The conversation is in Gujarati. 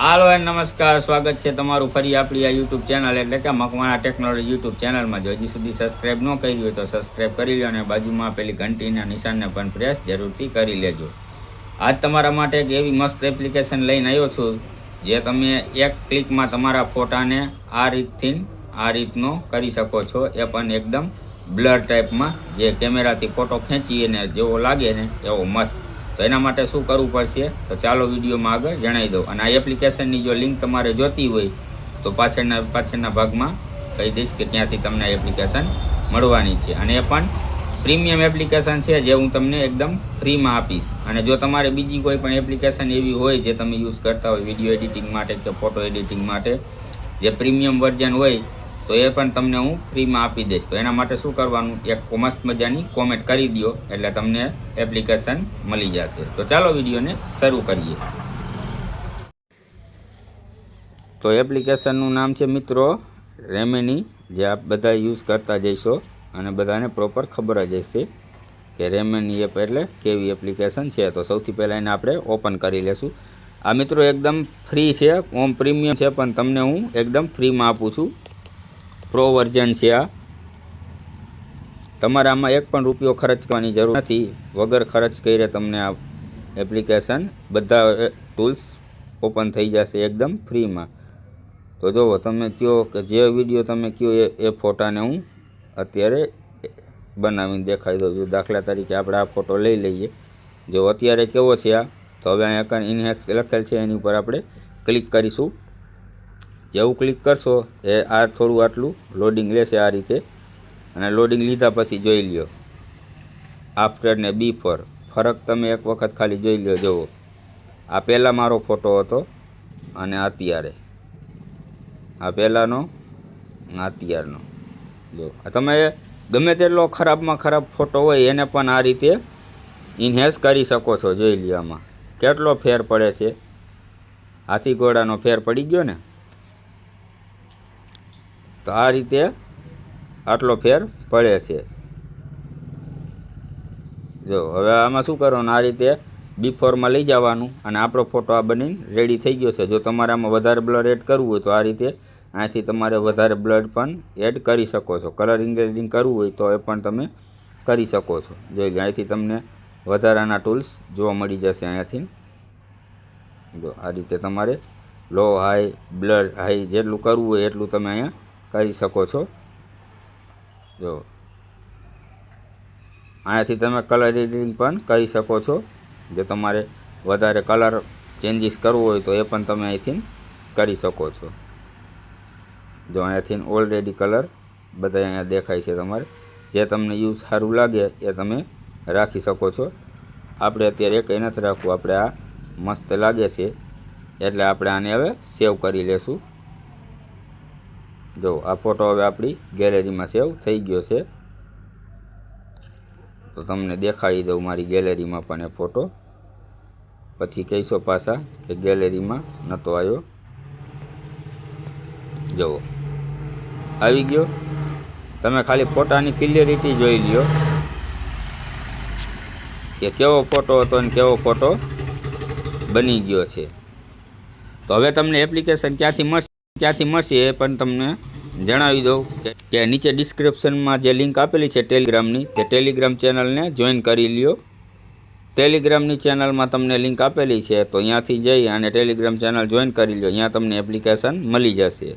હાલો નમસ્કાર, સ્વાગત છે તમારું ફરી આપણી આ યુટ્યુબ ચેનલ એટલે કે મકવાણા ટેકનોલોજી યુટ્યુબ ચેનલમાં. જો હજી સુધી સબસ્ક્રાઈબ ન કરી હોય તો સબસ્ક્રાઈબ કરી લો અને બાજુમાં પેલી ઘંટીના નિશાનને પણ પ્રેસ જરૂરથી કરી લેજો. આજ તમારા માટે એક એવી મસ્ત એપ્લિકેશન લઈને આવ્યો છું જે તમે એક ક્લિકમાં તમારા ફોટાને આ રીતનો કરી શકો છો. એ પણ એકદમ બ્લર ટાઈપમાં, જે કેમેરાથી ફોટો ખેંચીને જેવો લાગે ને એવો મસ્ત. તો એના માટે શું કરવું પડશે તો ચાલો વિડીયોમાં આગળ જણાવી દઉં. અને આ એપ્લિકેશનની જો લિંક તમારે જોતી હોય તો પાછળના ભાગમાં કહી દઈશ કે ક્યાંથી તમને આ એપ્લિકેશન મળવાની છે. અને એ પણ પ્રીમિયમ એપ્લિકેશન છે જે હું તમને એકદમ ફ્રીમાં આપીશ. અને જો તમારે બીજી કોઈ પણ એપ્લિકેશન એવી હોય જે તમે યુઝ કરતા હોય વિડીયો એડિટિંગ માટે કે ફોટો એડિટિંગ માટે, જે પ્રીમિયમ વર્ઝન હોય તો એ પણ તમને હું ફ્રીમાં આપી દઈશ. તો એના માટે શું કરવાનું, એક મસ્ત મજાની કોમેન્ટ કરી દો એટલે તમને એપ્લિકેશન મળી જશે. તો ચાલો વિડીયોને શરૂ કરીએ. તો એપ્લિકેશનનું નામ છે મિત્રો રેમેની, જે આપ બધા યુઝ કરતા જઈશો અને બધાને પ્રોપર ખબર જ હશે કે રેમેની એપ એટલે કેવી એપ્લિકેશન છે. તો સૌથી પહેલાં એને આપણે ઓપન કરી લેશું. આ મિત્રો એકદમ ફ્રી છે, ઓમ પ્રીમિયમ છે પણ તમને હું એકદમ ફ્રીમાં આપું છું. પ્રો વર્ઝન છે આ. તમારે આમાં એક પણ રૂપિયો ખર્ચ કરવાની જરૂર નથી. વગર ખર્ચ કરીને તમને આ એપ્લિકેશન બધા ટૂલ્સ ઓપન થઈ જશે એકદમ ફ્રીમાં. તો જુઓ, તમે કહો કે જે વિડીયો તમે કહો એ ફોટાને હું અત્યારે બનાવીને દેખાડી દઉં છું. દાખલા તરીકે આપણે આ ફોટો લઈ લઈએ. જો અત્યારે કેવો છે આ, તો હવે અહીંયા કાંઈ ઇન્હેન્સ લખેલ છે એની ઉપર આપણે ક્લિક કરીશું. જેવું ક્લિક કરશો એ આ થોડું આટલું લોડિંગ લેશે આ રીતે. અને લોડિંગ લીધા પછી જોઈ લ્યો આફ્ટર ને બિફોર ફરક તમે એક વખત ખાલી જોઈ લ્યો. જુઓ, આ પહેલાં મારો ફોટો હતો અને અત્યારે આ પહેલાંનો અત્યારનો. જો તમે ગમે તેટલો ખરાબમાં ખરાબ ફોટો હોય એને પણ આ રીતે ઇન્હેન્સ કરી શકો છો. જોઈ લ્યો આમાં કેટલો ફેર પડે છે. હાથી ઘોડાનો ફેર પડી ગયો ને. તો આ રીતે આટલો ફેર પડે છે. જો હવે આમાં શું કરવાનું, આ રીતે બિફોરમાં લઈ જવાનું અને આપણો ફોટો આ બનીને રેડી થઈ ગયો છે. જો તમારે આમાં વધારે બ્લર એડ કરવું હોય તો આ રીતે અહીંથી તમારે વધારે બ્લર પણ એડ કરી શકો છો. કલરિંગ ગ્રેડિંગ કરવું હોય તો એ પણ તમે કરી શકો છો. જોઈ લો અહીંથી તમને વધારાના ટૂલ્સ જોવા મળી જશે. અહીંયાથી જો આ રીતે તમારે લો, હાઈ, બ્લર, હાઈ જેટલું કરવું હોય એટલું તમે અહીંયા કરી શકો છો. જો અહીંયાથી તમે કલર એડિટિંગ પણ કરી શકો છો. જો તમારે વધારે કલર ચેન્જીસ કરવો હોય તો એ પણ તમે અહીંથી કરી શકો છો. જો અહીંયાથી ઓલરેડી કલર બધા અહીંયા દેખાય છે. તમારે જે તમને યુઝ સારું લાગે એ તમે રાખી શકો છો. આપણે અત્યારે એ કંઈ નથી રાખવું, આપણે આ મસ્ત લાગે છે એટલે આપણે આને હવે સેવ કરી લેશું. જો આ ફોટો હવે આપણી ગેલેરીમાં સેવ થઈ ગયો છે. તો તમને દેખાડી દઉં મારી ગેલેરીમાં પણ એ ફોટો. પછી કહીશો પાછા કે ગેલેરીમાં નહોતો આવ્યો. જુઓ આવી ગયો. તમે ખાલી ફોટાની ક્લિયરિટી જોઈ લ્યો કે કેવો ફોટો હતો અને કેવો ફોટો બની ગયો છે. તો હવે તમને એપ્લિકેશન ક્યાંથી મળશે એ પણ તમને જણાવી દઉં કે નીચે ડિસ્ક્રિપ્શનમાં જે લિંક આપેલી છે ટેલિગ્રામની, તે ટેલિગ્રામ ચેનલને જોઈન કરી લ્યો. ટેલિગ્રામની ચેનલમાં તમને લિંક આપેલી છે તો અહીંયાથી જઈ અને ટેલિગ્રામ ચેનલ જોઈન કરી લ્યો. અહીંયા તમને એપ્લિકેશન મળી જશે.